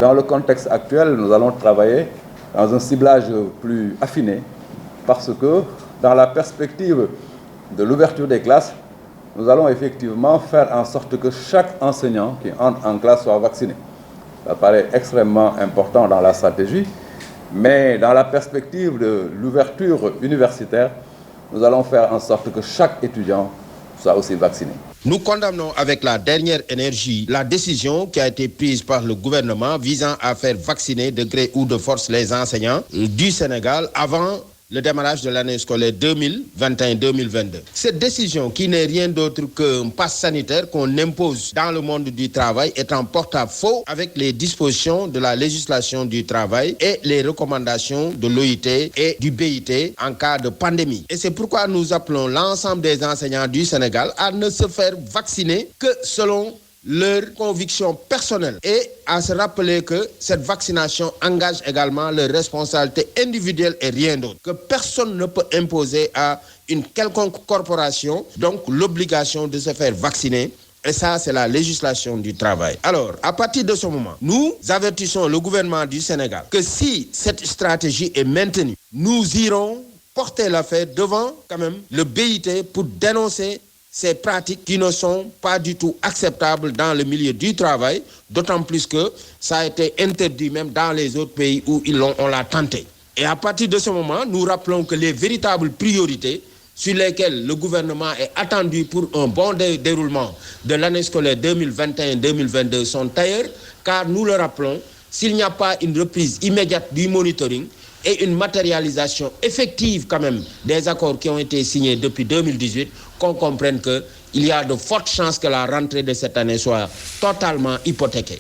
Dans le contexte actuel, nous allons travailler dans un ciblage plus affiné parce que dans la perspective de l'ouverture des classes, nous allons effectivement faire en sorte que chaque enseignant qui entre en classe soit vacciné. Ça paraît extrêmement important dans la stratégie, mais dans la perspective de l'ouverture universitaire, nous allons faire en sorte que chaque étudiant soit aussi vacciné. Nous condamnons avec la dernière énergie la décision qui a été prise par le gouvernement visant à faire vacciner de gré ou de force les enseignants du Sénégal avant le démarrage de l'année scolaire 2021-2022. Cette décision, qui n'est rien d'autre qu'un pass sanitaire qu'on impose dans le monde du travail, est en porte-à-faux avec les dispositions de la législation du travail et les recommandations de l'OIT et du BIT en cas de pandémie. Et c'est pourquoi nous appelons l'ensemble des enseignants du Sénégal à ne se faire vacciner que selon leurs convictions personnelles et à se rappeler que cette vaccination engage également leurs responsabilités individuelles et rien d'autre. Que personne ne peut imposer à une quelconque corporation donc l'obligation de se faire vacciner. Et ça, c'est la législation du travail. Alors, à partir de ce moment, nous avertissons le gouvernement du Sénégal que si cette stratégie est maintenue, nous irons porter l'affaire devant quand même le BIT pour dénoncer ces pratiques qui ne sont pas du tout acceptables dans le milieu du travail, d'autant plus que ça a été interdit même dans les autres pays où on l'a tenté. Et à partir de ce moment, nous rappelons que les véritables priorités sur lesquelles le gouvernement est attendu pour un bon déroulement de l'année scolaire 2021-2022 sont ailleurs, car nous le rappelons, s'il n'y a pas une reprise immédiate du monitoring et une matérialisation effective quand même des accords qui ont été signés depuis 2018, qu'on comprenne qu'il y a de fortes chances que la rentrée de cette année soit totalement hypothéquée.